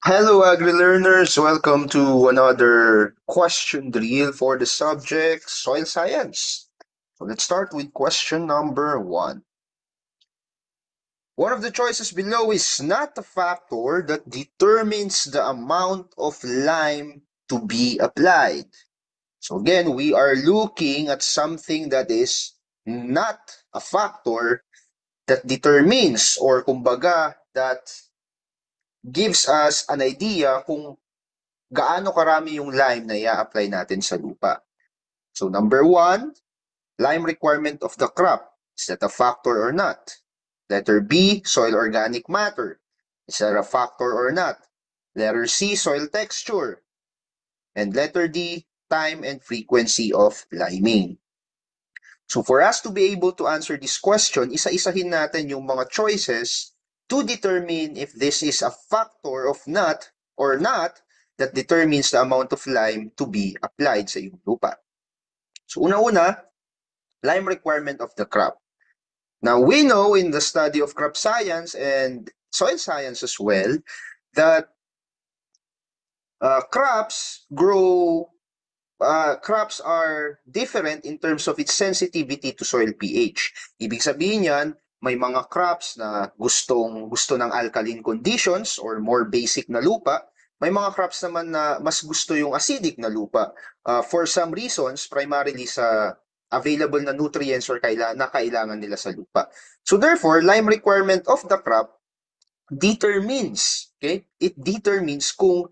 Hello, Agri-learners. Welcome to another question drill for the subject soil science. So let's start with question number one. One of the choices below is not a factor that determines the amount of lime to be applied. So again, we are looking at something that is not a factor that determines or kumbaga that gives us an idea kung gaano karami yung lime na i-apply natin sa lupa. So number one, lime requirement of the crop. Is that a factor or not? Letter B, soil organic matter. Is that a factor or not? Letter C, soil texture. And letter D, time and frequency of liming. So for us to be able to answer this question, isa-isahin natin yung mga choices to determine if this is a factor of not or not that determines the amount of lime to be applied sa iyong lupa. So una-una, lime requirement of the crop. Now we know in the study of crop science and soil science as well that crops grow crops are different in terms of its sensitivity to soil pH. Ibig sabihin yan, may mga crops na gusto ng alkaline conditions or more basic na lupa. May mga crops naman na mas gusto yung acidic na lupa. For some reasons, primarily sa available na nutrients or na kailangan nila sa lupa. So therefore, lime requirement of the crop determines, okay? It determines kung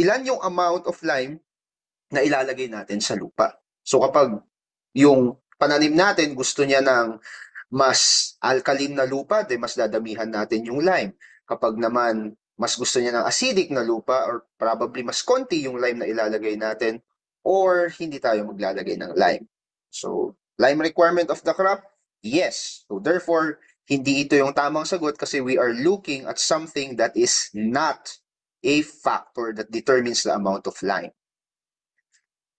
ilan yung amount of lime na ilalagay natin sa lupa. So kapag yung pananim natin gusto niya ng mas alkaline na lupa, de mas dadamihan natin yung lime. Kapag naman mas gusto niya ng acidic na lupa or probably mas konti yung lime na ilalagay natin or hindi tayo maglalagay ng lime. So, lime requirement of the crop? Yes. So therefore, hindi ito yung tamang sagot kasi we are looking at something that is not a factor that determines the amount of lime.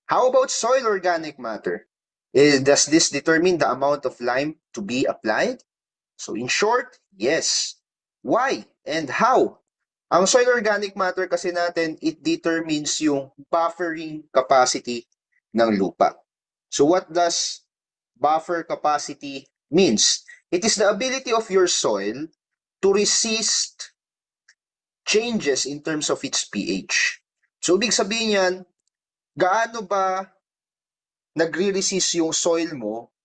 How about soil organic matter? Does this determine the amount of lime to be applied? So in short, yes. Why and how? Ang soil organic matter kasi natin, it determines yung buffering capacity ng lupa. So what does buffer capacity means? It is the ability of your soil to resist changes in terms of its pH. So ibig sabihin yan, gaano ba nagre-resist yung soil mo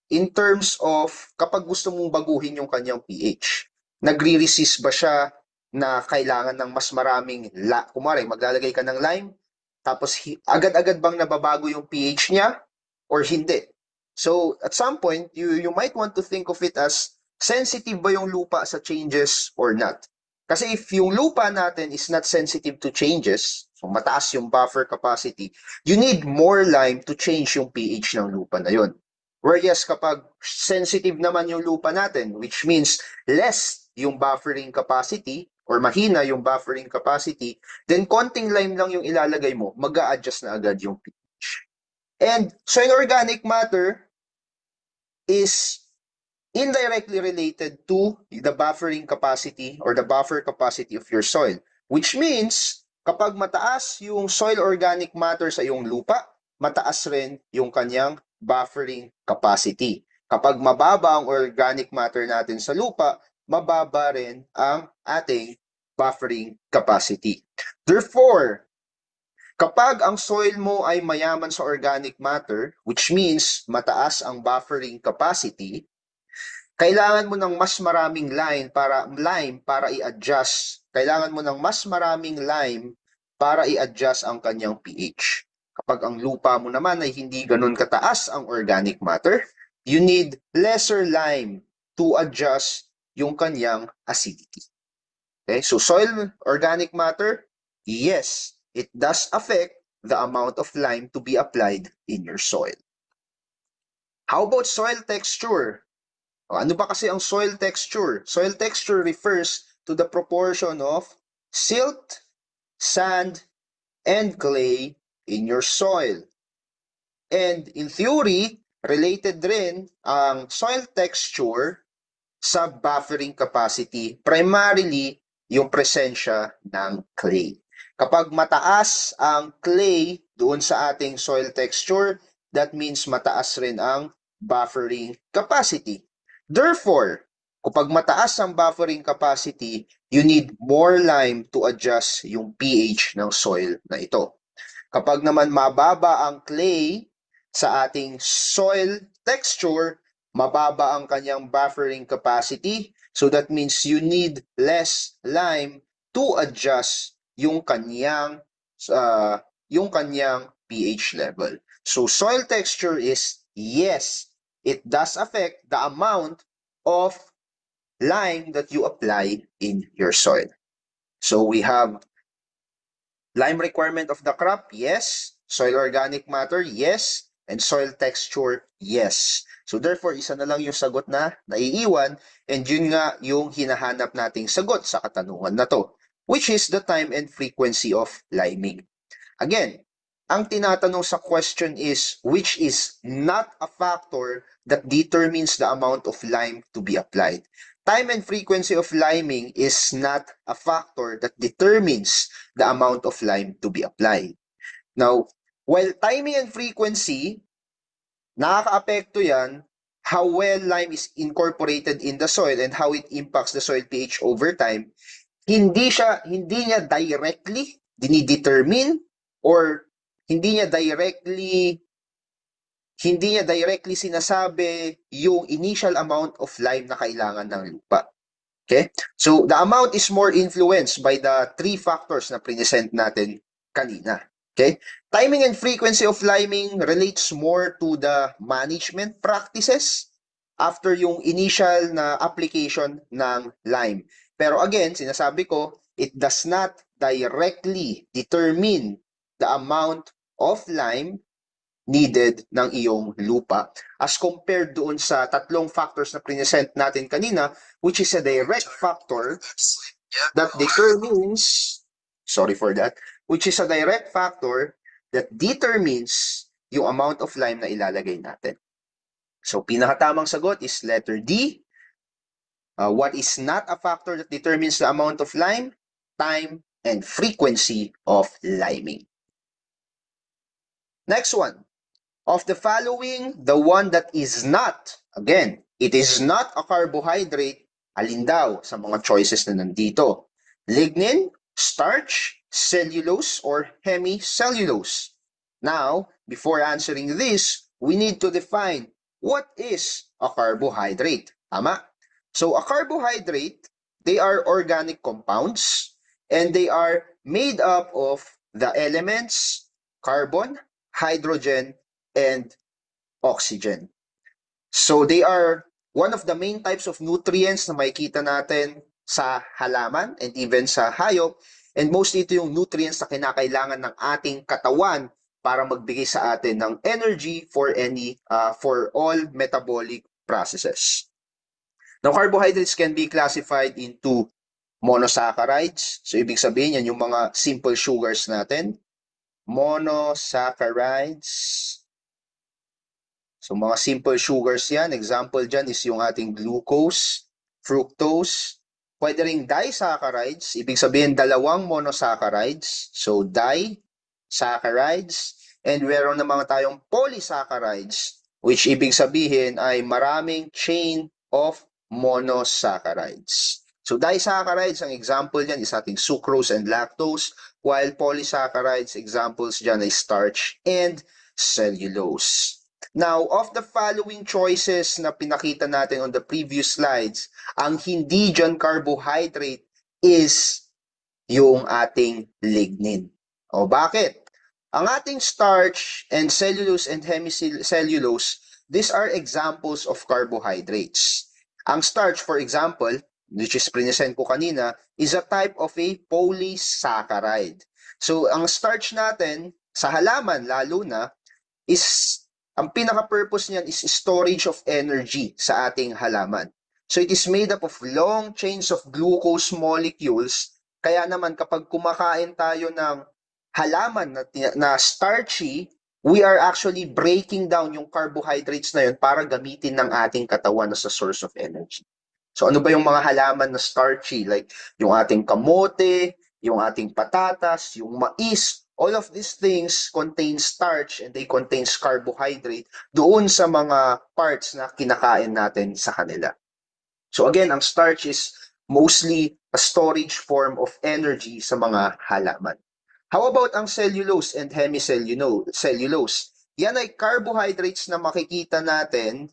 in terms of kapag gusto mong baguhin yung kanyang pH. Nagre-resist ba siya na kailangan ng mas maraming kumare, maglalagay ka ng lime, tapos agad-agad bang nababago yung pH niya or hindi? So, at some point, you might want to think of it as sensitive ba yung lupa sa changes or not? Kasi if yung lupa natin is not sensitive to changes, so mataas yung buffer capacity, you need more lime to change yung pH ng lupa na yun. Whereas kapag sensitive naman yung lupa natin, which means less yung buffering capacity or mahina yung buffering capacity, then konting lime lang yung ilalagay mo, mag-a-adjust na agad yung pH. And soil organic matter is indirectly related to the buffering capacity or the buffer capacity of your soil. Which means, kapag mataas yung soil organic matter sa iyong lupa, mataas rin yung kanyang buffering capacity. Kapag mababa ang organic matter natin sa lupa, mababa rin ang ating buffering capacity. Therefore, kapag ang soil mo ay mayaman sa organic matter, which means mataas ang buffering capacity, kailangan mo ng mas maraming lime para i-adjust. Kailangan mo ng mas maraming lime para i-adjust ang kanyang pH. Kapag ang lupa mo naman ay hindi ganun kataas ang organic matter, you need lesser lime to adjust yung kanyang acidity. Okay? So soil organic matter, yes, it does affect the amount of lime to be applied in your soil. How about soil texture? Ano ba kasi ang soil texture? Soil texture refers to the proportion of silt, sand, and clay in your soil. And in theory, related rin ang soil texture sa buffering capacity, primarily yung presensya ng clay. Kapag mataas ang clay doon sa ating soil texture, that means mataas rin ang buffering capacity. Therefore, kapag mataas ang buffering capacity, you need more lime to adjust yung pH ng soil na ito. Kapag naman mababa ang clay sa ating soil texture, mababa ang kanyang buffering capacity. So that means you need less lime to adjust yung kanyang pH level. So soil texture is, yes, it does affect the amount of lime that you apply in your soil. So we have lime requirement of the crop, yes. Soil organic matter, yes. And soil texture, yes. So therefore, isa na lang yung sagot na naiiwan, and yun nga yung hinahanap nating sagot sa katanungan na to, which is the time and frequency of liming. Again, ang tinatanong sa question is, which is not a factor that determines the amount of lime to be applied. Time and frequency of liming is not a factor that determines the amount of lime to be applied. Now, while timing and frequency, nakaka-apekto yan how well lime is incorporated in the soil and how it impacts the soil pH over time, hindi niya directly dinidetermine or hindi niya directly sinasabi yung initial amount of lime na kailangan ng lupa. Okay? So, the amount is more influenced by the three factors na present natin kanina. Okay? Timing and frequency of liming relates more to the management practices after yung initial na application ng lime. Pero again, sinasabi ko, it does not directly determine the amount of lime needed ng iyong lupa as compared doon sa tatlong factors na present natin kanina, which is a direct factor that determines, which is a direct factor that determines yung amount of lime na ilalagay natin. So, pinakatamang sagot is letter D. What is not a factor that determines the amount of lime? Time and frequency of liming. Next one. Of the following, the one that is not, again, it is not a carbohydrate, alin daw sa mga choices na nandito? Lignin, starch, cellulose, or hemicellulose? Now, before answering this, we need to define what is a carbohydrate. Tama? So, a carbohydrate, they are organic compounds and they are made up of the elements carbon, hydrogen, and oxygen. So they are one of the main types of nutrients na makikita natin sa halaman and even sa hayop. And mostly ito yung nutrients na kinakailangan ng ating katawan para magbigay sa atin ng energy for all metabolic processes. Now, carbohydrates can be classified into monosaccharides. So ibig sabihin yan yung mga simple sugars natin. Monosaccharides. So, mga simple sugars yan. Example dyan is yung ating glucose, fructose. Pwede ring disaccharides. Ibig sabihin, dalawang monosaccharides. So, disaccharides. And meron na mga tayong polysaccharides, which ibig sabihin ay maraming chain of monosaccharides. So, disaccharides, ang example dyan is ating sucrose and lactose, while polysaccharides, examples dyan ay starch and cellulose. Now, of the following choices na pinakita natin on the previous slides, ang hindi dyan carbohydrate is yung ating lignin. O bakit? Ang ating starch and cellulose and hemicellulose, these are examples of carbohydrates. Ang starch, for example, which is present ko kanina, is a type of a polysaccharide. So, ang starch natin, sa halaman lalo na, is ang pinaka-purpose niyan is storage of energy sa ating halaman. So it is made up of long chains of glucose molecules. Kaya naman kapag kumakain tayo ng halaman na starchy, we are actually breaking down yung carbohydrates na yun para gamitin ng ating katawan as a source of energy. So ano ba yung mga halaman na starchy? Like yung ating kamote, yung ating patatas, yung mais, all of these things contain starch and they contains carbohydrate doon sa mga parts na kinakain natin sa kanila. So again, ang starch is mostly a storage form of energy sa mga halaman. How about ang cellulose and hemicellulose? Yan ay carbohydrates na makikita natin.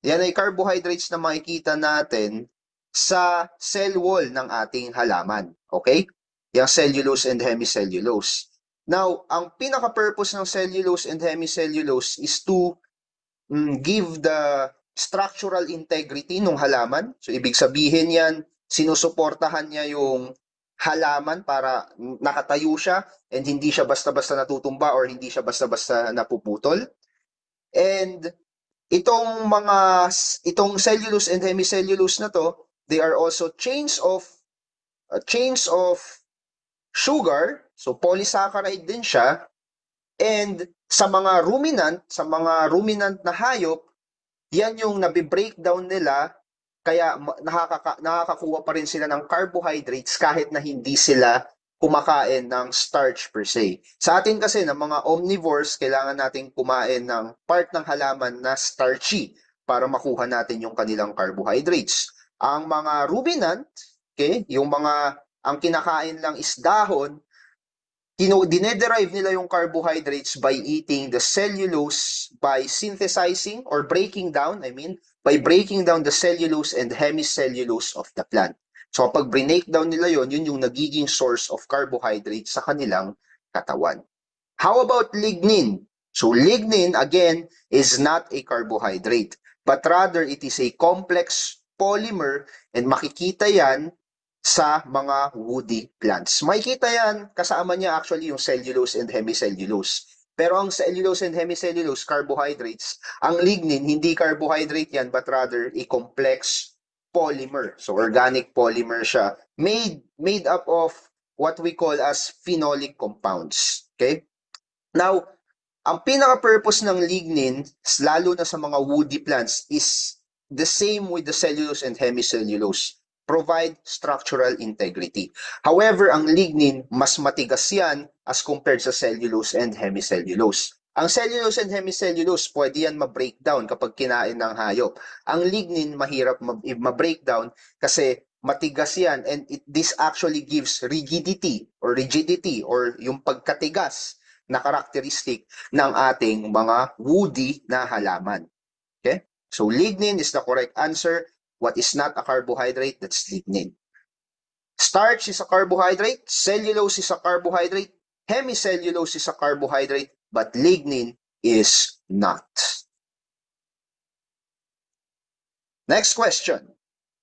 Yan ay carbohydrates na makikita natin sa cell wall ng ating halaman. Okay? Yung cellulose and hemicellulose. Now, ang pinaka-purpose ng cellulose and hemicellulose is to give the structural integrity ng halaman. So, ibig sabihin yan, sinusuportahan niya yung halaman para nakatayo siya and hindi siya basta-basta natutumba or hindi siya basta-basta napuputol. And itong cellulose and hemicellulose na to, they are also chains of sugar, so polysaccharide din siya. And sa mga ruminant na hayop, yan yung nabi-breakdown nila, kaya nakakakuha pa rin sila ng carbohydrates kahit na hindi sila kumakain ng starch per se. Sa atin kasi ng mga omnivores, kailangan nating kumain ng part ng halaman na starchy para makuha natin yung kanilang carbohydrates. Ang mga ruminant, okay, ang kinakain lang is dahon, dinederive nila yung carbohydrates by eating the cellulose by synthesizing or breaking down, by breaking down the cellulose and hemicellulose of the plant. So pag breakdown nila yun yung nagiging source of carbohydrates sa kanilang katawan. How about lignin? So lignin, again, is not a carbohydrate, but rather it is a complex polymer and makikita yan sa mga woody plants. Makikita yan, kasama niya actually yung cellulose and hemicellulose. Pero ang cellulose and hemicellulose, carbohydrates. Ang lignin, hindi carbohydrate yan, but rather a complex polymer. So organic polymer siya. Made up of what we call as phenolic compounds. Okay? Now, ang pinaka-purpose ng lignin, lalo na sa mga woody plants, is the same with the cellulose and hemicellulose. Provide structural integrity. However, ang lignin, mas matigas yan as compared sa cellulose and hemicellulose. Ang cellulose and hemicellulose, pwede yan ma-breakdown kapag kinain ng hayop. Ang lignin, mahirap ma-breakdown kasi matigas yan and this actually gives rigidity or yung pagkatigas na karakteristik ng ating mga woody na halaman. Okay? So lignin is the correct answer. What is not a carbohydrate? That's lignin. Starch is a carbohydrate. Cellulose is a carbohydrate. Hemicellulose is a carbohydrate. But lignin is not. Next question.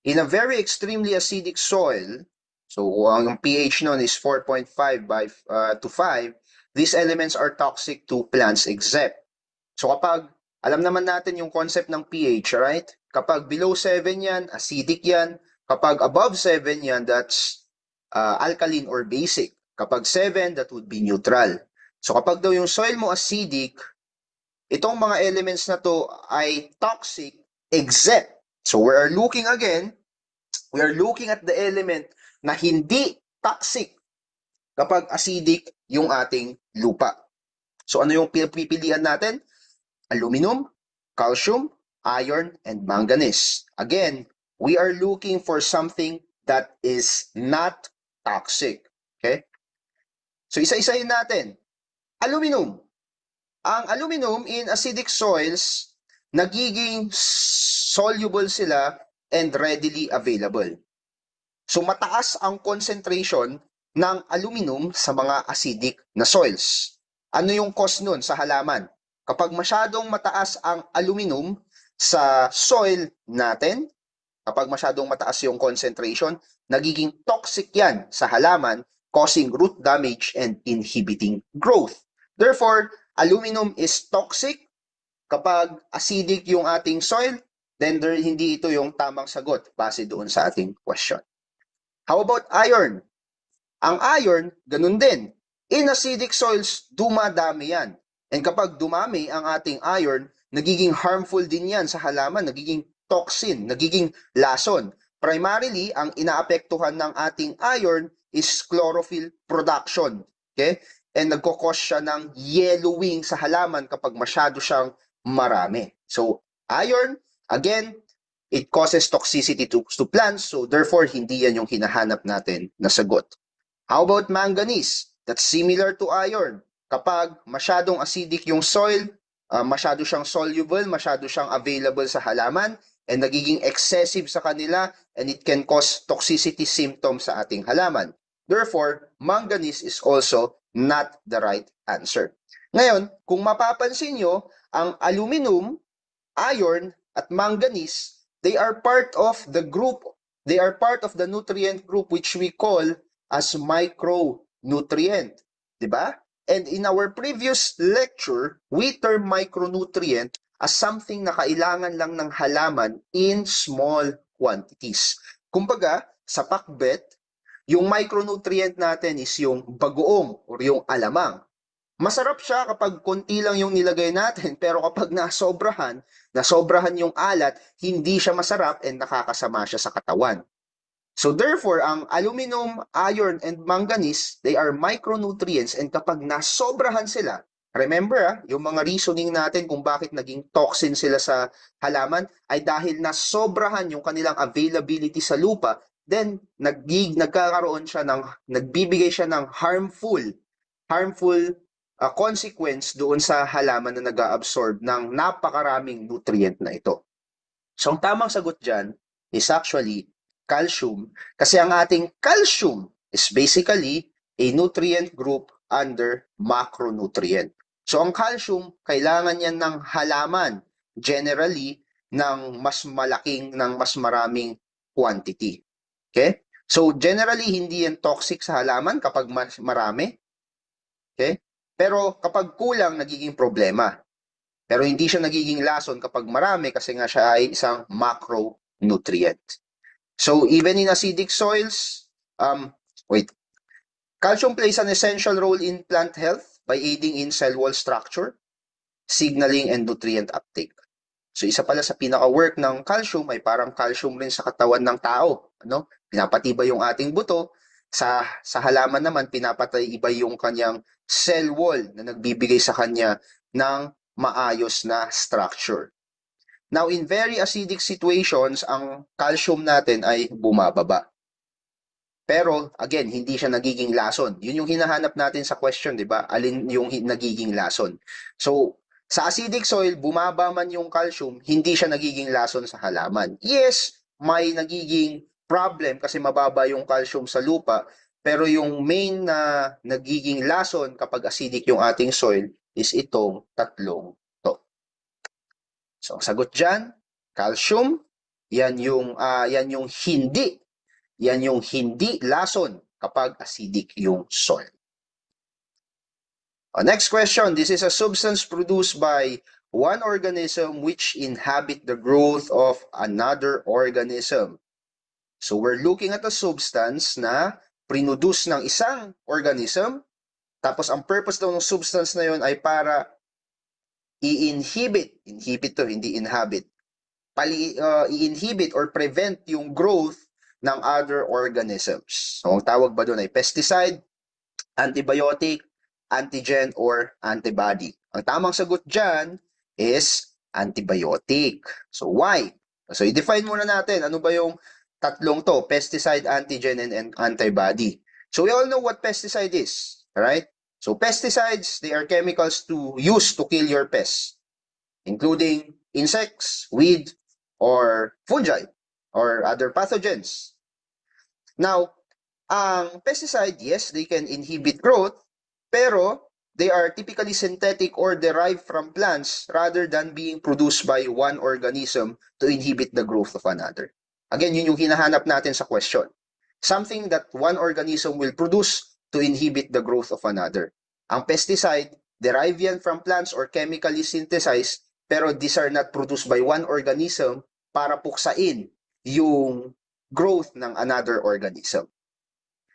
In a very extremely acidic soil, so ang pH nun is 4.5 to 5, these elements are toxic to plants except. So kapag, alam naman natin yung concept ng pH, right? Kapag below 7 yan, acidic yan. Kapag above 7 yan, that's alkaline or basic. Kapag 7, that would be neutral. So kapag daw yung soil mo acidic, itong mga elements na to ay toxic except. So we are looking at the element na hindi toxic kapag acidic yung ating lupa. So ano yung pipilian natin? Aluminum, calcium, iron, and manganese. Again, we are looking for something that is not toxic. Okay? So isa-isahin natin. Aluminum. Ang aluminum in acidic soils, nagiging soluble sila and readily available. So mataas ang concentration ng aluminum sa mga acidic na soils. Ano yung cause nun sa halaman? Kapag masyadong mataas ang aluminum sa soil natin, kapag masyadong mataas yung concentration, nagiging toxic yan sa halaman, causing root damage and inhibiting growth. Therefore, aluminum is toxic. Kapag acidic yung ating soil, then hindi ito yung tamang sagot base doon sa ating question. How about iron? Ang iron, ganun din. In acidic soils, dumadami yan. And kapag dumami ang ating iron, nagiging harmful din yan sa halaman, nagiging toxin, nagiging lason. Primarily, ang inaapektuhan ng ating iron is chlorophyll production. Okay? And nagkukos siya ng yellowing sa halaman kapag masyado siyang marami. So, iron, again, it causes toxicity to plants, so therefore, hindi yan yung hinahanap natin na sagot. How about manganese? That's similar to iron. Kapag masyadong acidic yung soil, masyado siyang soluble, masyado siyang available sa halaman, and nagiging excessive sa kanila, and it can cause toxicity symptoms sa ating halaman. Therefore, manganese is also not the right answer. Ngayon, kung mapapansin nyo, ang aluminum, iron, at manganese, they are part of the nutrient group which we call as micronutrient. Diba? And in our previous lecture, we term micronutrient as something na kailangan lang ng halaman in small quantities. Kumbaga, sa pakbet, yung micronutrient natin is yung bagoong or yung alamang. Masarap siya kapag konti lang yung nilagay natin, pero kapag nasobrahan yung alat, hindi siya masarap and nakakasama siya sa katawan. So therefore, ang aluminum, iron, and manganese, they are micronutrients, and kapag nasobrahan sila, remember yung mga reasoning natin kung bakit naging toxin sila sa halaman ay dahil nasobrahan yung kanilang availability sa lupa, then nagbibigay siya ng harmful consequence doon sa halaman na nag-absorb ng napakaraming nutrient na ito. So ang tamang sagot dyan is actually calcium, kasi ang ating calcium is basically a nutrient group under macronutrient. So ang calcium, kailangan yan ng halaman, generally, ng mas maraming quantity. Okay? So generally, hindi yan toxic sa halaman kapag mas marami. Okay? Pero kapag kulang, nagiging problema. Pero hindi siya nagiging lason kapag marami kasi nga siya ay isang macronutrient. So even in acidic soils, calcium plays an essential role in plant health by aiding in cell wall structure, signaling, and nutrient uptake. So isa pala sa pinaka-work ng calcium ay parang calcium rin sa katawan ng tao. Pinapatibay yung ating buto. Sa halaman naman, pinapatibay yung kanyang cell wall na nagbibigay sa kanya ng maayos na structure. Now, in very acidic situations, ang calcium natin ay bumababa. Pero, again, hindi siya nagiging lason. Yun yung hinahanap natin sa question, di ba? Alin yung nagiging lason? So, sa acidic soil, bumaba man yung calcium, hindi siya nagiging lason sa halaman. Yes, may nagiging problem kasi mababa yung calcium sa lupa, pero yung main na nagiging lason kapag acidic yung ating soil is itong tatlong to. So, ang sagot dyan, calcium, yan yung hindi lason kapag acidic yung soil. Next question, this is a substance produced by one organism which inhabit the growth of another organism. So we're looking at a substance na produce ng isang organism, tapos ang purpose daw ng substance na yun ay para i-inhibit to, hindi inhabit, i-inhibit or prevent yung growth ng other organisms. So ang tawag ba doon ay pesticide, antibiotic, antigen, or antibody? Ang tamang sagot dyan is antibiotic. So why? So i-define muna natin ano ba yung tatlong to, pesticide, antigen, and antibody. So we all know what pesticide is, right? So pesticides, they are chemicals used to kill your pests, including insects, weed, or fungi, or other pathogens. Now, ang pesticide, yes, they can inhibit growth, pero they are typically synthetic or derived from plants rather than being produced by one organism to inhibit the growth of another. Again, yun yung hinahanap natin sa question. Something that one organism will produce to inhibit the growth of another. Ang pesticide, derived yan from plants or chemically synthesized, pero these are not produced by one organism para puksain yung growth ng another organism.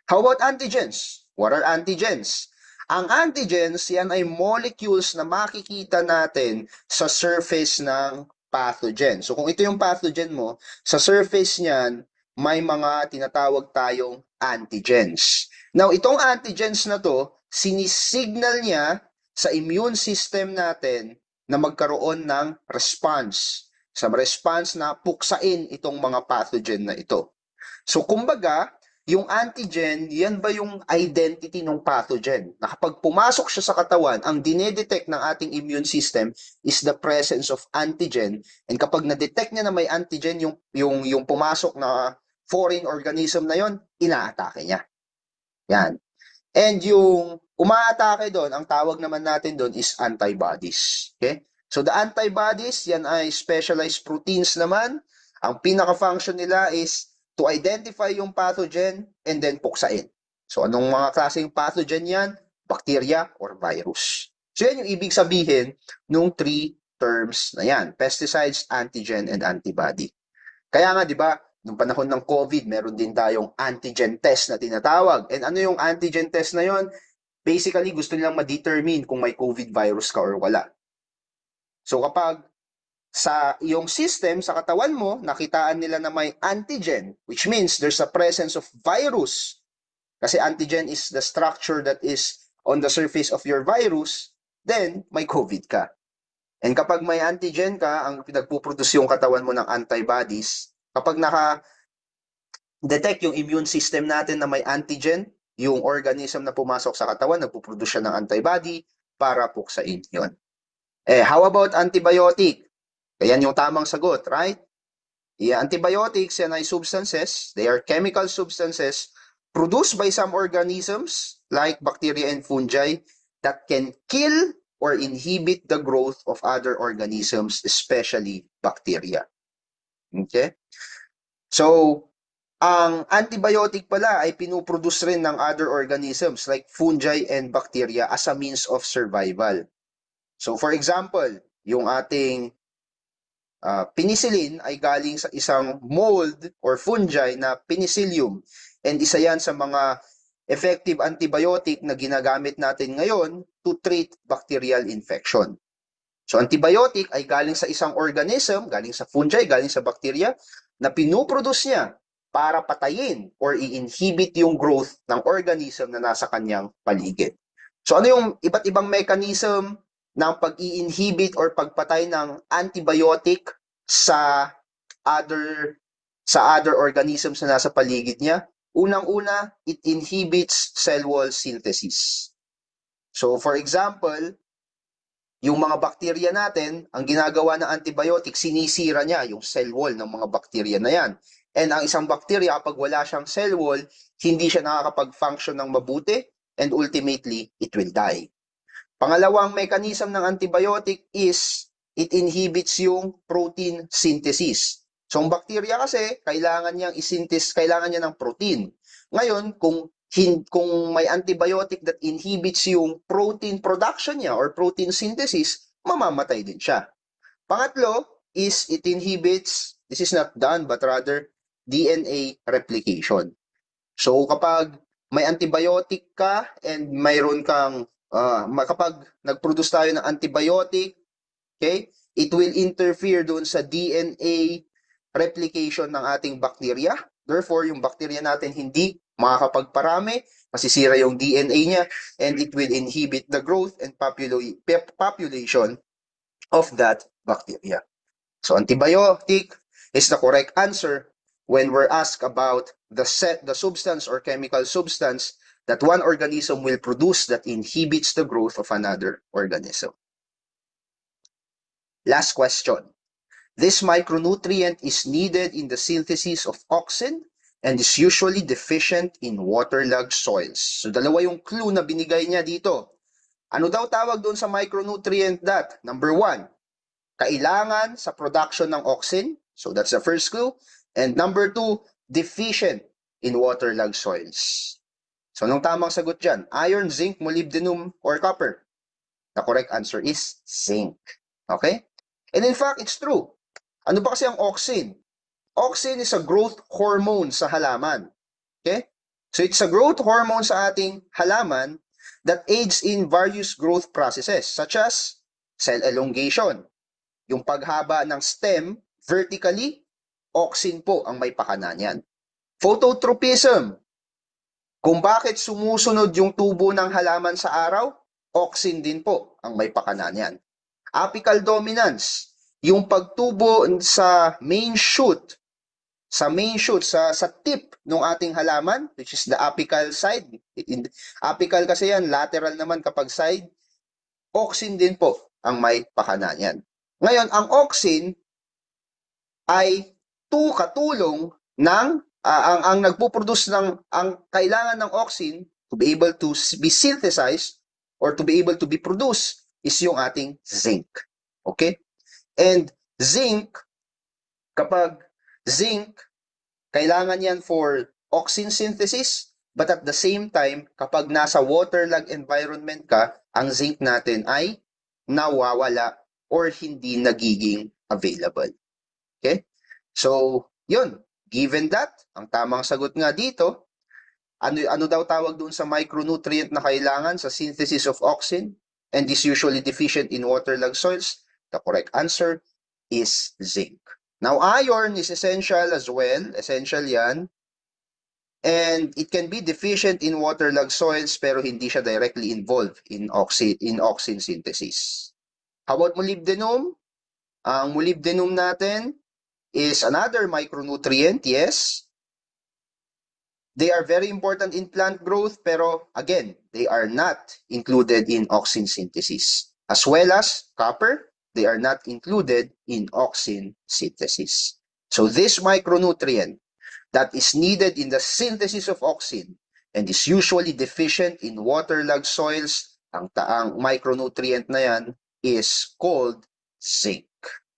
How about antigens? What are antigens? Ang antigens, yan ay molecules na makikita natin sa surface ng pathogen. So kung ito yung pathogen mo, sa surface niyan, may mga tinatawag tayong antigens. Now, itong antigens na to, sinisignal niya sa immune system natin na magkaroon ng response. Sa response na puksain itong mga pathogen na ito. So kumbaga, yung antigen, yan ba yung identity ng pathogen? Na kapag pumasok siya sa katawan, ang dinedetect ng ating immune system is the presence of antigen. And kapag na-detect niya na may antigen yung pumasok na foreign organism na yon, inaatake niya. Yan. And yung umaatake doon, ang tawag naman natin doon is antibodies. Okay? So the antibodies, yan ay specialized proteins naman. Ang pinaka-function nila is to identify yung pathogen and then puksain. So anong mga klaseng pathogen yan? Bacteria or virus. So yan yung ibig sabihin nung three terms na yan. Pesticides, antigen, and antibody. Kaya nga, di ba, nung panahon ng COVID, meron din tayong antigen test na tinatawag. And ano yung antigen test na yon? Basically, gusto nilang ma-determine kung may COVID virus ka or wala. So kapag sa iyong system, sa katawan mo, nakitaan nila na may antigen, which means there's a presence of virus. Kasi antigen is the structure that is on the surface of your virus, then may COVID ka. And kapag may antigen ka, ang pinagpuproduce yung katawan mo ng antibodies, kapag naka-detect yung immune system natin na may antigen, yung organism na pumasok sa katawan, nagpuproduce siya ng antibody para puksain yun. How about antibiotic? Yan yung tamang sagot, right? Antibiotics, yan ay substances, they are chemical substances produced by some organisms like bacteria and fungi that can kill or inhibit the growth of other organisms, especially bacteria. Okay? So, ang antibiotic pala ay pinuproduce rin ng other organisms like fungi and bacteria as a means of survival. So, for example, yung ating penicillin ay galing sa isang mold or fungi na Penicillium. And isa yan sa mga effective antibiotic na ginagamit natin ngayon to treat bacterial infection. So antibiotic ay galing sa isang organism, galing sa fungi, galing sa bacteria, na pinuproduce niya para patayin or i-inhibit yung growth ng organism na nasa kanyang paligid. So ano yung iba't ibang mechanism ng pag-i-inhibit or pagpatay ng antibiotic sa other organisms na nasa paligid niya? Unang-una, it inhibits cell wall synthesis. So for example, yung mga bakterya natin, ang ginagawa ng antibiotic, sinisira niya yung cell wall ng mga bakterya na yan. And ang isang bakterya, kapag wala siyang cell wall, hindi siya nakakapag-function ng mabuti and ultimately, it will die. Pangalawang mechanism ng antibiotic is it inhibits yung protein synthesis. So, ang bakterya kasi, kailangan niya ng protein. Ngayon, kung may antibiotic that inhibits yung protein production niya or protein synthesis, mamamatay din siya. Pangatlo is it inhibits, this is not done, but rather DNA replication. So, kapag may antibiotic ka and mayroon kang kapag nag-produce tayo ng antibiotic, okay, it will interfere doon sa DNA replication ng ating bacteria. Therefore, yung bacteria natin hindi makakapagparami, masisira yung DNA niya, and it will inhibit the growth and population of that bacteria. So, antibiotic is the correct answer when we're asked about the substance or chemical substance that one organism will produce that inhibits the growth of another organism. Last question. This micronutrient is needed in the synthesis of auxin and is usually deficient in waterlogged soils. So dalawa yung clue na binigay niya dito. Ano daw tawag doon sa micronutrient that? Number 1, kailangan sa production ng auxin. So that's the first clue. And number 2, deficient in waterlogged soils. So anong tamang sagot dyan? Iron, zinc, molybdenum, or copper? The correct answer is zinc. Okay? And in fact, it's true. Ano ba kasi ang auxin? Auxin is a growth hormone sa halaman. Okay? So it's a growth hormone sa ating halaman that aids in various growth processes such as cell elongation. yung paghaba ng stem vertically, auxin po ang may pakana niyan. Phototropism, kung bakit sumusunod yung tubo ng halaman sa araw, auxin din po ang may pakana niyan. Apical dominance, yung pagtubo sa main shoot, sa tip ng ating halaman, which is the apical side. Apical kasi yan, lateral naman kapag side. Auxin din po ang may pakana niyan. Ngayon, ang auxin ay katulong ng ang nagpo-produce ang kailangan ng auxin to be able to be synthesized or to be able to be produced is yung ating zinc. Okay? And kapag zinc, kailangan yan for auxin synthesis, but at the same time, kapag nasa waterlogged environment ka, ang zinc natin ay nawawala or hindi nagiging available. Okay? So, yun. Given that, ang tamang sagot nga dito, ano daw tawag doon sa micronutrient na kailangan sa synthesis of auxin and is usually deficient in waterlogged soils? The correct answer is zinc. Now, iron is essential as well. Essential yan. And it can be deficient in waterlogged soils pero hindi siya directly involved in auxin synthesis. How about molybdenum? Ang molybdenum natin is another micronutrient, yes. They are very important in plant growth, pero again, they are not included in auxin synthesis. As well as copper, they are not included in auxin synthesis. So this micronutrient that is needed in the synthesis of auxin and is usually deficient in waterlogged soils, ang micronutrient na yan is called zinc.